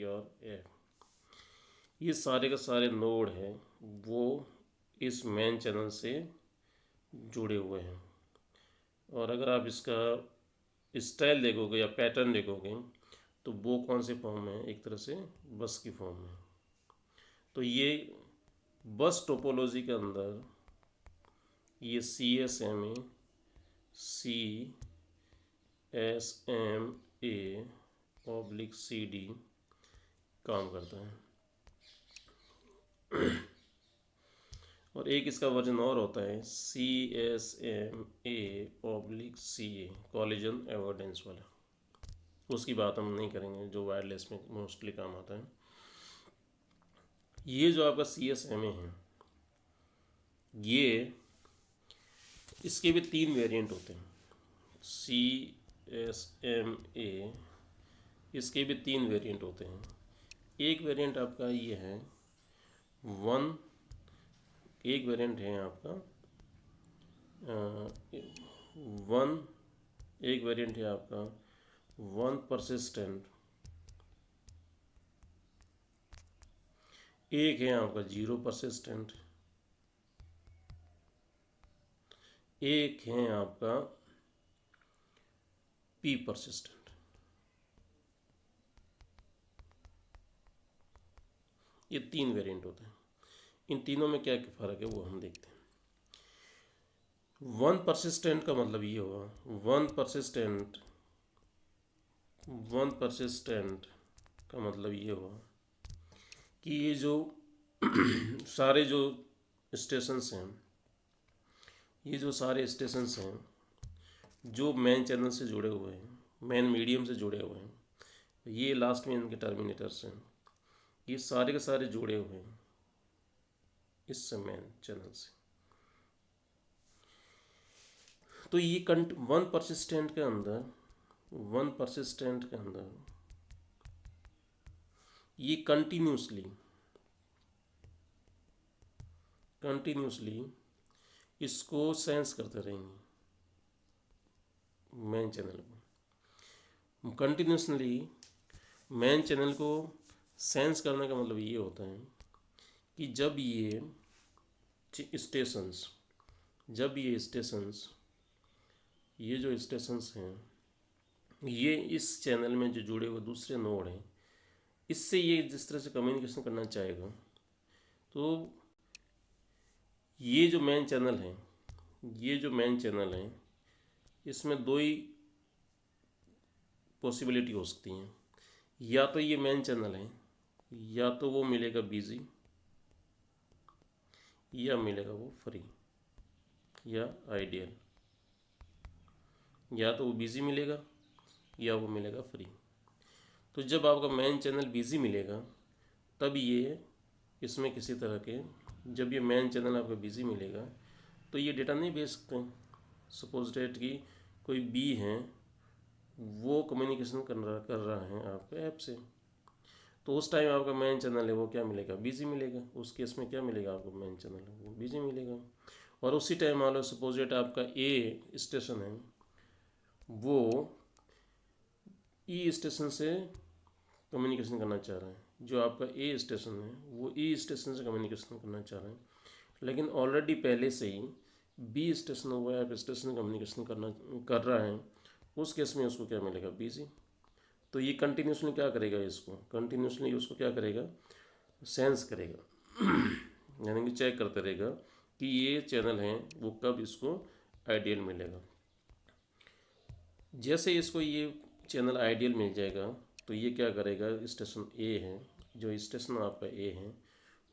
B और F, ये सारे के सारे नोड हैं वो इस मेन चैनल से जुड़े हुए हैं। और अगर आप इसका स्टाइल देखोगे या पैटर्न देखोगे तो वो कौन से फॉर्म में है, एक तरह से बस की फॉर्म में। तो ये बस टोपोलॉजी के अंदर ये CSMA, CSMA/CD काम करता है। और एक इसका वर्जन और होता है CSMA/CA, कॉलिजन एवोइडेंस वाला। उसकी बात हम नहीं करेंगे, जो वायरलेस में मोस्टली काम आता है। ये जो आपका CSMA है, ये इसके भी 3 वेरिएंट होते हैं। CSMA इसके भी 3 वेरिएंट होते हैं। एक वेरिएंट आपका ये है एक वेरिएंट है आपका एक वेरिएंट है आपका 1 परसिस्टेंट, एक है आपका 0 परसिस्टेंट, एक है आपका P परसिस्टेंट। ये 3 वेरिएंट होते हैं। इन तीनों में क्या क्या फ़र्क है वो हम देखते हैं। 1 परसिस्टेंट का मतलब ये होगा, 1 परसिस्टेंट का मतलब ये होगा कि ये जो सारे जो स्टेशंस हैं, ये जो सारे स्टेशंस हैं जो मेन चैनल से जुड़े हुए हैं, मेन मीडियम से जुड़े हुए हैं, ये लास्ट में इनके टर्मिनेटर्स हैं, ये सारे के सारे जुड़े हुए हैं इस मेन चैनल से। तो ये 1 परसिस्टेंट के अंदर ये कंटिन्यूसली इसको सेंस करते रहेंगे मेन चैनल को। कंटिन्यूसली मेन चैनल को सेंस करने का मतलब ये होता है कि जब ये जो स्टेशंस हैं ये इस चैनल में जो जुड़े हुए दूसरे नोड हैं, इससे ये जिस तरह से कम्युनिकेशन करना चाहेगा, तो ये जो मेन चैनल है इसमें 2 ही पॉसिबिलिटी हो सकती हैं। या तो ये मेन चैनल है, या तो वो मिलेगा बिजी, या मिलेगा वो फ्री या आइडियल। या तो वो बिजी मिलेगा या वो मिलेगा फ्री। तो जब आपका मेन चैनल बिजी मिलेगा तब ये इसमें किसी तरह के, जब ये मेन चैनल आपका बिजी मिलेगा तो ये डेटा नहीं भेज सकते। सपोज डेट की कोई बी है, वो कम्युनिकेशन कर रहा है आपके ऐप से, तो उस टाइम आपका मेन चैनल है वो क्या मिलेगा, बिजी मिलेगा। उस केस में क्या मिलेगा आपको, मेन चैनल है वो बिजी मिलेगा। और उसी टाइम मान लो सपोज डेट आपका ए स्टेशन है, वो ई स्टेशन से कम्युनिकेशन करना चाह रहा है। जो आपका ए स्टेशन है वो ई स्टेशन से कम्युनिकेशन करना चाह रहा है, लेकिन ऑलरेडी पहले से ही बी स्टेशन वो ऐप स्टेशन कम्युनिकेशन कर रहा है। उस केस में उसको क्या मिलेगा, बिजी। तो ये कंटिन्यूसली क्या करेगा, उसको क्या करेगा, सेंस करेगा यानी कि चेक करते रहेगा कि ये चैनल है वो कब इसको आइडियल मिलेगा। जैसे इसको ये चैनल आइडियल मिल जाएगा तो ये क्या करेगा, स्टेशन ए है, जो स्टेशन आपका ए है,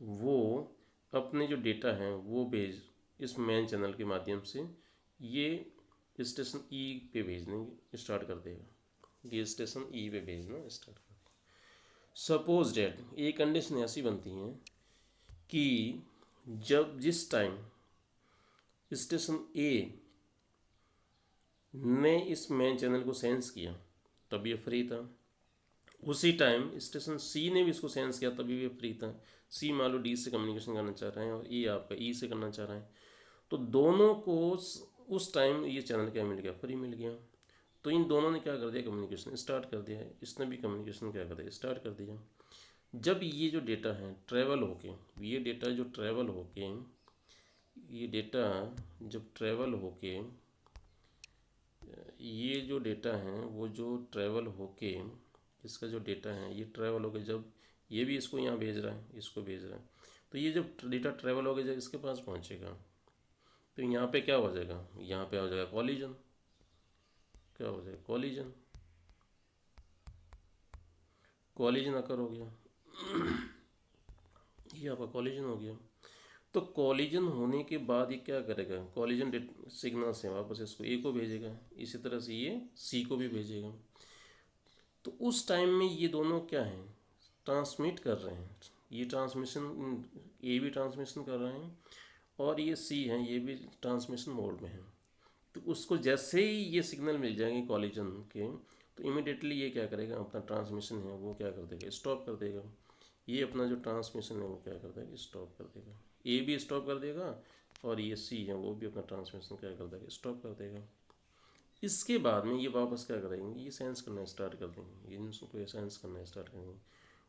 वो अपने जो डेटा हैं वो इस मेन चैनल के माध्यम से ये स्टेशन ई पे भेजने स्टार्ट कर देगा। ये स्टेशन ई पे भेजना स्टार्ट कर देगा। सपोज डेट ये कंडीशन ऐसी बनती है कि जिस टाइम स्टेशन ए ने इस मेन चैनल को सेंस किया तब ये फ्री था। उसी टाइम स्टेशन सी ने भी इसको सेंस किया तभी ये फ्री था। सी मान लो डी से कम्युनिकेशन करना चाह रहे हैं और ई आपका ई से करना चाह रहा है, तो दोनों को उस टाइम ये चैनल क्या मिल गया, फ्री मिल गया। तो इन दोनों ने क्या कर दिया, कम्युनिकेशन स्टार्ट कर दिया। इसने भी कम्युनिकेशन क्या कर दिया, स्टार्ट कर दिया। जब ये जो डेटा है ट्रैवल होके, ये डेटा जो ट्रैवल होके, ये डेटा जब ट्रैवल होके, ये जो डेटा है वो जो ट्रैवल होके, इसका जो डेटा है ये ट्रैवल होके, जब ये भी इसको यहाँ भेज रहा है, इसको भेज रहा है, तो ये जब डेटा ट्रैवल होके जब इसके पास पहुँचेगा तो यहाँ पे क्या हो जाएगा, यहाँ पे हो जाएगा कॉलिजन। क्या हो जाएगा, कॉलिजन, कॉलिजन अकर हो गया, ये आपका कॉलिजन हो गया। तो कॉलिजन होने के बाद ये क्या करेगा, कॉलिजन सिग्नल से वापस इसको ए को भेजेगा, इसी तरह से ये सी को भी भेजेगा। तो उस टाइम में ये दोनों क्या हैं, ट्रांसमिट कर रहे हैं, ये ट्रांसमिशन, ए भी ट्रांसमिशन कर रहे हैं और ये सी हैं, ये भी ट्रांसमिशन मोड में है। तो उसको जैसे ही ये सिग्नल मिल जाएंगे कॉलिजन के, तो इमिडिएटली ये क्या करेगा, अपना ट्रांसमिशन है वो क्या कर देगा, स्टॉप कर देगा। ये अपना जो ट्रांसमिशन है वो क्या कर देगा, स्टॉप कर देगा। ए भी स्टॉप कर देगा और ये सी है वो भी अपना ट्रांसमिशन क्या कर देगा, स्टॉप कर देगा। इसके बाद में ये वापस क्या करेंगे, ये सेंस करना स्टार्ट कर देंगे, इनको सेंस करना स्टार्ट करेंगे।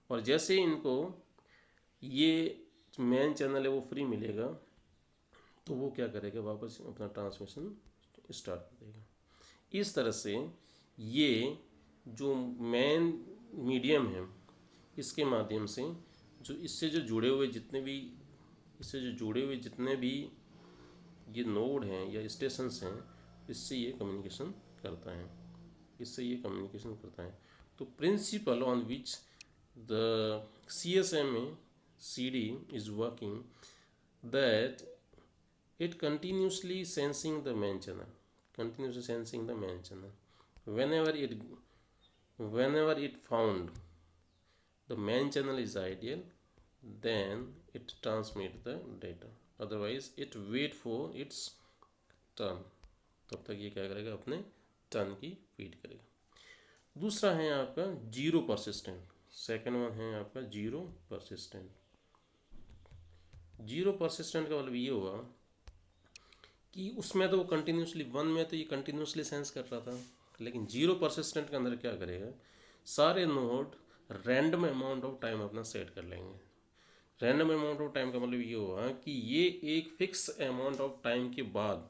और जैसे इनको ये मेन चैनल है वो फ्री मिलेगा, तो वो क्या करेगा, वापस अपना ट्रांसमिशन स्टार्ट कर देगा। इस तरह से ये जो मेन मीडियम है, इसके माध्यम से जो इससे जो जुड़े हुए जितने भी, इससे जो जुड़े हुए जितने भी ये नोड हैं या स्टेशंस हैं, इससे ये कम्युनिकेशन करता है, इससे ये कम्युनिकेशन करता है। तो principal on which the CSMA CD is working, that it continuously sensing the main channel, continuously sensing the main channel. Whenever it found the main channel is ideal, then it transmit the data, otherwise it wait for its turn, तब तक ये क्या करेगा, अपने turn की wait करेगा। दूसरा है आपका जीरो परसिस्टेंट, सेकेंड वन है आपका जीरो परसिस्टेंट। जीरो परसिस्टेंट का मतलब ये हुआ कि उसमें तो वो कंटिन्यूसली, वन में तो ये कंटिन्यूसली सेंस कर रहा था, लेकिन जीरो परसिस्टेंट के अंदर क्या करेगा, सारे node random amount of time अपना सेट कर लेंगे। रैंडम अमाउंट ऑफ टाइम का मतलब ये हुआ कि ये एक फिक्स अमाउंट ऑफ टाइम के बाद,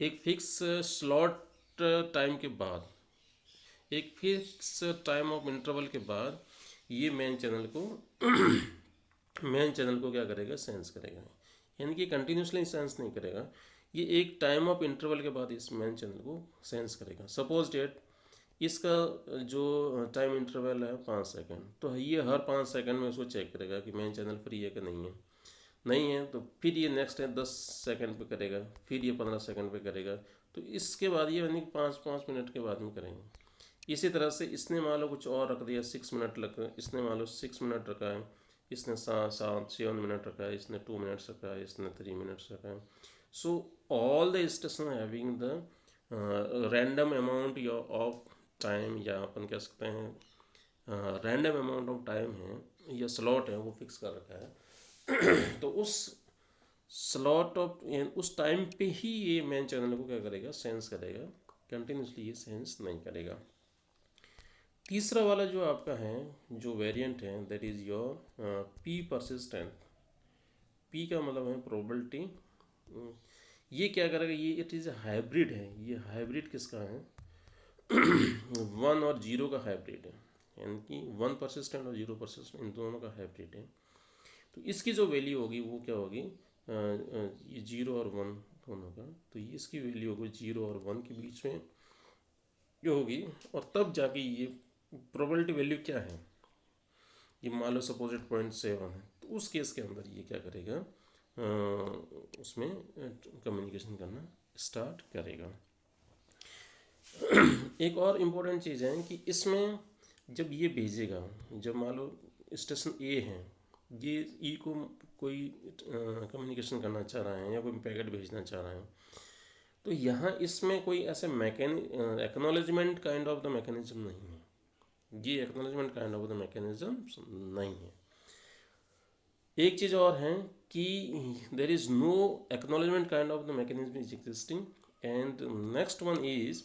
एक फिक्स स्लॉट टाइम के बाद, एक फिक्स टाइम ऑफ इंटरवल के बाद ये मेन चैनल को मेन चैनल को क्या करेगा, सेंस करेगा। यानी कि कंटिन्यूसली सेंस नहीं करेगा, ये एक टाइम ऑफ इंटरवल के बाद इस मेन चैनल को सेंस करेगा। सपोज डेट इसका जो टाइम इंटरवल है 5 सेकंड, तो ये हर 5 सेकंड में उसको चेक करेगा कि मेन चैनल फ्री है कि नहीं है। नहीं है तो फिर ये नेक्स्ट है 10 सेकंड पे करेगा, फिर ये 15 सेकंड पे करेगा, तो इसके बाद ये यानी 5-5 मिनट के बाद में करेंगे। इसी तरह से इसने मान लो कुछ और रख दिया, 6 मिनट लग, इसने मान लो 6 मिनट रखा है, इसने 7 मिनट रखा है, इसने 2 मिनट्स रखा है, इसने 3 मिनट्स रखा है। So all the station having the random amount of time, या अपन कह सकते हैं रैंडम अमाउंट ऑफ टाइम है या स्लॉट है, वो फिक्स कर रखा है। तो उस स्लॉट ऑफ, उस टाइम पे ही ये मेन चैनल को क्या करेगा, सेंस करेगा, कंटिन्यूसली ये सेंस नहीं करेगा। तीसरा वाला जो आपका है, जो वेरिएंट है, that is your P persistent. P का मतलब है प्रोबेबिलिटी। ये क्या करेगा, ये इट इज़ हाइब्रिड है। ये हाइब्रिड किसका है, 1 और 0 का हाइब्रिड है, यानी कि 1 परसिस्टेंट और 0 परसिस्टेंट, इन दोनों का हाइब्रिड है। तो इसकी जो वैल्यू होगी वो क्या होगी, ये 0 और 1 दोनों का, तो ये इसकी वैल्यू होगी 0 और 1 के बीच में जो होगी, और तब जाके ये प्रोबेबिलिटी वैल्यू क्या है, ये मान लो सपोज 0.7 है, तो उस केस के अंदर ये क्या करेगा, उसमें कम्युनिकेशन करना स्टार्ट करेगा। एक और इम्पोर्टेंट चीज़ है कि इसमें जब ये भेजेगा, जब मान लो स्टेशन ए है, ये ई को कोई कम्युनिकेशन करना चाह रहा है या कोई पैकेट भेजना चाह रहा है, तो यहाँ इसमें कोई ऐसे acknowledgement kind of the mechanism नहीं है। ये acknowledgement kind of the mechanism नहीं है। एक चीज़ और है कि there is no acknowledgement kind of the mechanism is existing, and next one is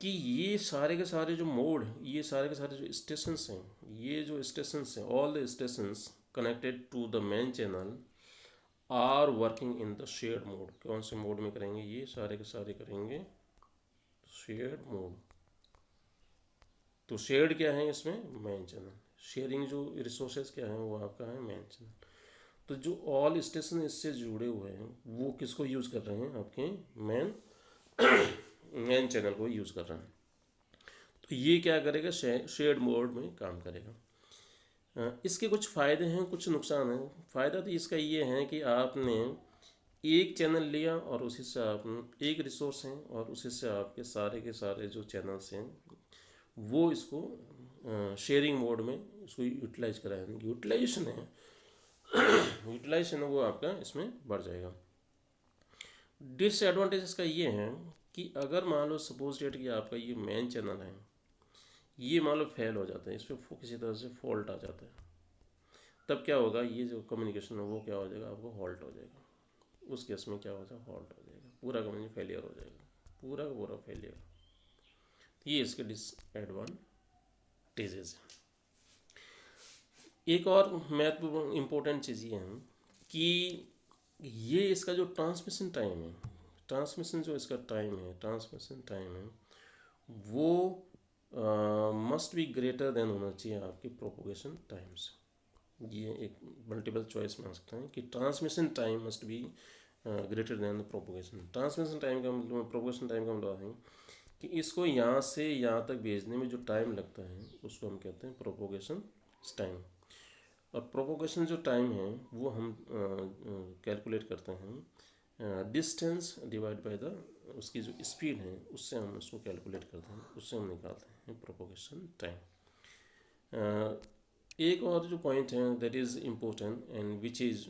कि ये सारे के सारे जो मोड, ये सारे के सारे जो स्टेशंस हैं, ये जो स्टेशंस हैं, all the stations connected to the main channel are working in the shared mode. कौन से मोड में करेंगे? ये सारे के सारे करेंगे शेयर्ड मोड। तो शेयर्ड क्या है इसमें? Main channel. शेयरिंग जो रिसोर्सेज क्या है वो आपका है मेन चैनल। तो जो ऑल स्टेशन इससे जुड़े हुए हैं वो किसको यूज़ कर रहे हैं? आपके मेन चैनल को यूज़ कर रहे हैं। तो ये क्या करेगा? शेयर्ड मोड में काम करेगा। इसके कुछ फ़ायदे हैं, कुछ नुकसान हैं। फ़ायदा तो इसका ये है कि आपने एक चैनल लिया और उसी से आप एक रिसोर्स हैं और उसी से आपके सारे के सारे जो चैनल्स हैं वो इसको शेयरिंग मोड में उसको यूटिलाइज कराएंगे। यूटिलाइजेशन है यूटिलाइजेशन है वो आपका इसमें बढ़ जाएगा। डिसएडवांटेज इसका ये है कि अगर मान लो सपोज डेट कि आपका ये मेन चैनल है, ये मान लो फेल हो जाता है, इस पर किसी तरह से फॉल्ट आ जाता है, तब क्या होगा? ये जो कम्युनिकेशन है वो क्या हो जाएगा? आपको हॉल्ट हो जाएगा। उस केस में क्या हो जाएगा? हॉल्ट हो जाएगा, पूरा कम्युनिकेशन फेलियर हो जाएगा, पूरा का पूरा फेलियर। ये इसके डिसएडवांटेजेस हैं। एक और महत्वपूर्ण इम्पोर्टेंट चीज़ ये है कि ये इसका जो ट्रांसमिशन टाइम है, ट्रांसमिशन जो इसका टाइम है, ट्रांसमिशन टाइम है वो मस्ट बी ग्रेटर देन होना चाहिए आपकी प्रोपोगेशन टाइम से। ये एक मल्टीपल चॉइस में आ सकता है कि transmission time must be greater then the propagation. Transmission time का मतलब, प्रोपोगेशन टाइम का मतलब है कि इसको यहाँ से यहाँ तक भेजने में जो टाइम लगता है उसको हम कहते हैं प्रोपोगेशन टाइम। और प्रोपोगेशन जो टाइम है वो हम कैलकुलेट करते हैं डिस्टेंस डिवाइड बाय द उसकी जो स्पीड है उससे हम उसको कैलकुलेट करते हैं, उससे हम निकालते हैं प्रोपोगेशन टाइम। एक और जो पॉइंट है that is important and which is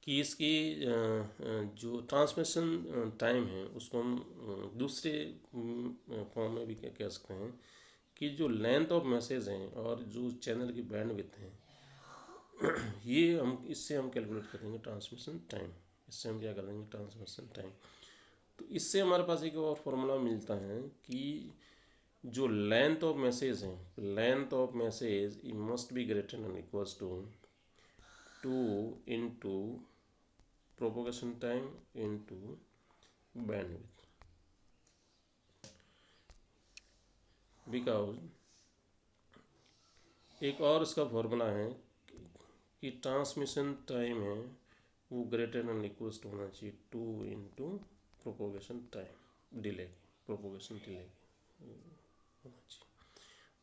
कि इसकी जो ट्रांसमिशन टाइम है उसको हम दूसरे फॉर्म में भी कह सकते हैं कि जो लेंथ ऑफ मैसेज हैं और जो चैनल की बैंडविड्थ है ये हम इससे हम कैलकुलेट करेंगे ट्रांसमिशन टाइम। इससे हम क्या करेंगे? Transmission time. तो इससे हमारे पास एक और फॉर्मूला मिलता है कि जो लेंथ ऑफ मैसेज है, length of message must be greater than equals to 2 into propagation time into bandwidth. Because एक और इसका फॉर्मूला है कि ट्रांसमिशन टाइम है वो ग्रेटर देन इक्वल्स टू होना चाहिए 2 into propagation time delay, propagation delay होना चाहिए।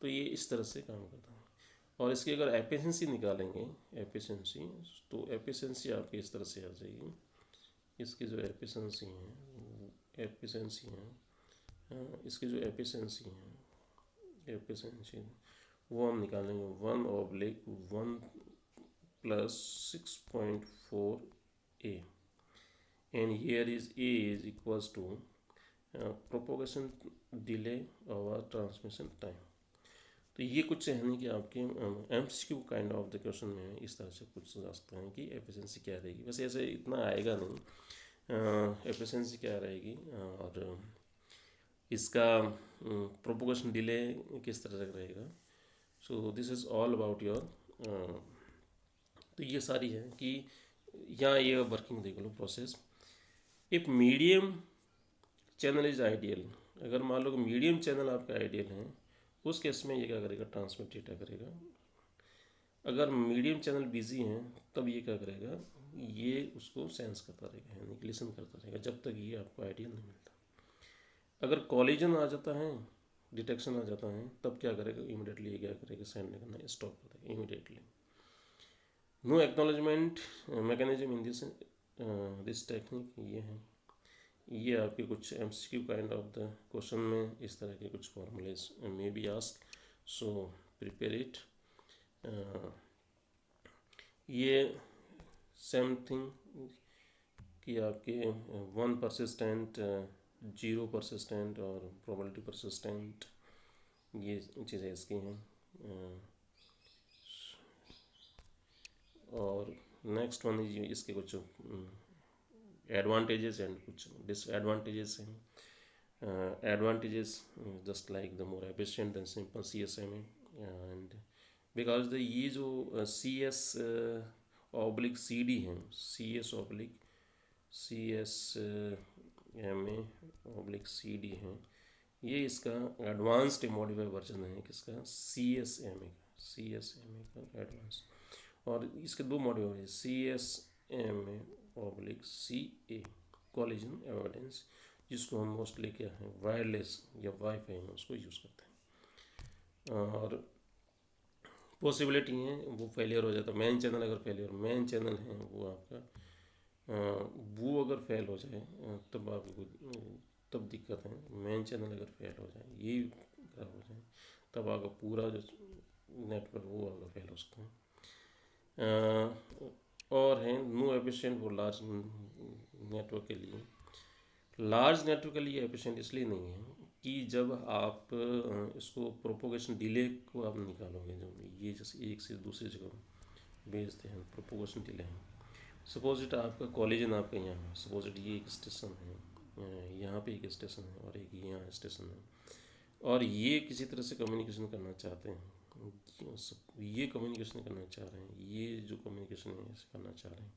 तो ये इस तरह से काम करता है। और इसकी अगर एफिशिएंसी निकालेंगे, एफिशिएंसी, तो एफिशिएंसी आपकी इस तरह से आ जाएगी। इसकी जो एफिशिएंसी है, एफिशिएंसी है, इसकी जो एफिशिएंसी है, एफिशिएंसी वो हम निकालेंगे 1/1 plus 6.4 a, and here is a is equals to propagation delay over transmission time। तो ये कुछ है नहीं कि आपके MCQ kind of the question में इस तरह से पूछ जा सकते हैं कि एफिशिएंसी क्या रहेगी। वैसे ऐसे इतना आएगा नहीं एफिशिएंसी क्या रहेगी और इसका प्रोपोगेशन डिले किस तरह से रहेगा। So this is all about your. तो ये सारी है कि यहाँ ये वर्किंग देख लो process. If medium channel is ideal, अगर मान लो कि मीडियम चैनल आपका आइडियल है उस केस में ये क्या करेगा? ट्रांसमिट डेटा करेगा। अगर मीडियम चैनल बिजी हैं तब ये क्या करेगा? ये उसको सेंस करता रहेगा, यानी कि लिसन करता रहेगा जब तक ये आपको आइडियल नहीं मिलता। अगर कॉलिजन आ जाता है, डिटेक्शन आ जाता है, तब क्या करेगा? इमीडिएटली ये क्या करेगा? सेंड नहीं करना, स्टॉप कर देगा immediately. No acknowledgement mechanism in this technique, ये है। ये आपके कुछ MCQ kind of the question में इस तरह के कुछ formulas may be ask, so prepare it. ये सेम थिंग कि आपके 1 परसिस्टेंट, 0 परसिस्टेंट और प्रोबेबिलिटी परसिस्टेंट, ये चीज़ें इसकी हैं। और नेक्स्ट वन इज इसके कुछ एडवांटेजेस एंड कुछ डिसएडवांटेजेस हैं। advantages, just like the more efficient than simple CSMA, and because the ये जो CS ऑब्लिक CD है, CS oblique CSMA oblique CD है, ये इसका एडवांस्ड मॉडिफाइड वर्जन है किसका, CSMA का एडवांस। और इसके दो मॉडिफाइड है, CSMA ऑब्लिक CA कॉलिजन एवोइडेंस, जिसको हम मोस्टली क्या है वायरलेस या वाईफाई में उसको यूज़ करते हैं। और पॉसिबिलिटी है वो फेलियर हो जाता है, मेन चैनल अगर फेलियर, मेन चैनल है वो आपका वो अगर फेल हो जाए तब आपको तब दिक्कत है। मेन चैनल अगर फेल हो जाए, ये खराब हो जाए, तब आपका पूरा जो नेटवर्क वो आपका फेल हो सकता है। और है नो एफिशिएंट वो लार्ज नेटवर्क के लिए। लार्ज नेटवर्क के लिए एफिशिएंट इसलिए नहीं है कि जब आप इसको प्रोपोगेशन डिले को आप निकालोगे, जब ये जैसे एक से दूसरी जगह भेजते हैं, प्रोपोगेशन डिले है। सपोज इट आपका कॉलेजन आपका यहाँ, सपोज इट ये एक स्टेशन है, यहाँ पे एक स्टेशन है और एक यहाँ स्टेशन है, और ये किसी तरह से कम्युनिकेशन करना चाहते हैं, ये कम्युनिकेशन करना चाह रहे हैं, ये जो कम्युनिकेशन है इसे करना चाह रहे हैं,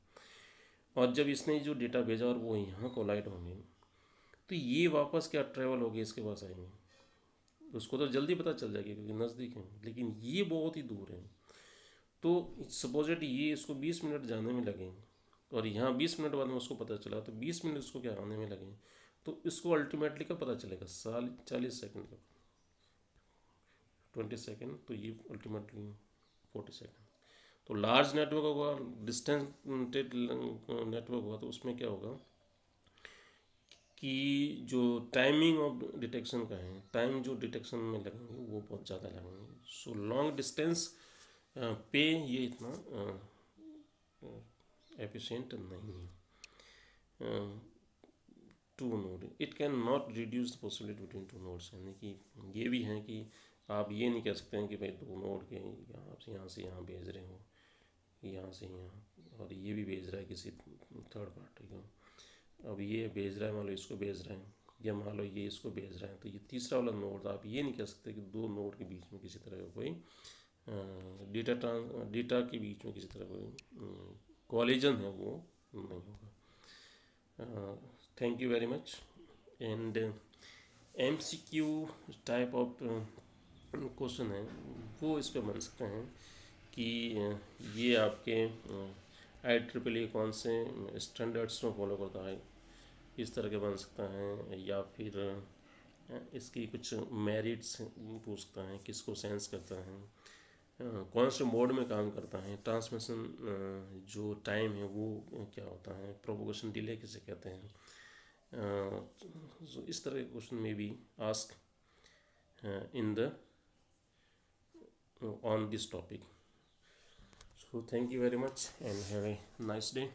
और जब इसने जो डेटा भेजा और वो यहाँ कोलाइड होंगे, तो ये वापस क्या ट्रेवल हो गए इसके पास आएंगे, उसको तो जल्दी पता चल जाएगा क्योंकि नज़दीक है, लेकिन ये बहुत ही दूर है। तो सपोजिट ये इसको 20 मिनट जाने में लगे और यहाँ 20 मिनट बाद में उसको पता चला, तो 20 मिनट उसको क्या आने में लगे, तो इसको अल्टीमेटली का पता चलेगा 40 सेकंड का, 20 सेकंड, तो ये अल्टीमेटली 40 सेकंड। तो लार्ज नेटवर्क होगा, डिस्टेंटेड नेटवर्क होगा, तो उसमें क्या होगा कि जो टाइमिंग ऑफ डिटेक्शन का है, टाइम जो डिटेक्शन में लगेंगे वो बहुत ज़्यादा लगेंगे। सो लॉन्ग डिस्टेंस पे ये इतना एफिशिएंट नहीं है। Two node, it can not reduce the possibility between two nodes, यानी कि ये भी है कि आप ये नहीं कह सकते हैं कि भाई दो नोड के यहाँ से यहाँ भेज रहे हो, यहाँ से यहाँ, और ये भी भेज रहा है किसी थर्ड पार्टी को। अब ये भेज रहा है, मान लो इसको भेज रहे हैं, या मान लो ये इसको भेज रहे हैं, तो ये तीसरा वाला नोड, आप ये नहीं कह सकते कि दो नोड के बीच में किसी तरह का कोई डेटा के बीच में किसी तरह कोई कॉलिजन है वो नहीं होगा। Thank you very much. And MCQ type of question है वो इस पर बन सकते हैं कि ये आपके IEEE कौन से स्टैंडर्ड्स में फॉलो करता है, इस तरह के बन सकता है, या फिर इसकी कुछ मेरिट्स पूछ सकता है, किसको सेंस करता है, कौन से मोड में काम करता है, ट्रांसमिशन जो टाइम है वो क्या होता है, प्रोपोगेशन डिले किसे कहते हैं। So इस तरह के क्वेश्चन में भी ask in the on this topic. So thank you very much and have a nice day.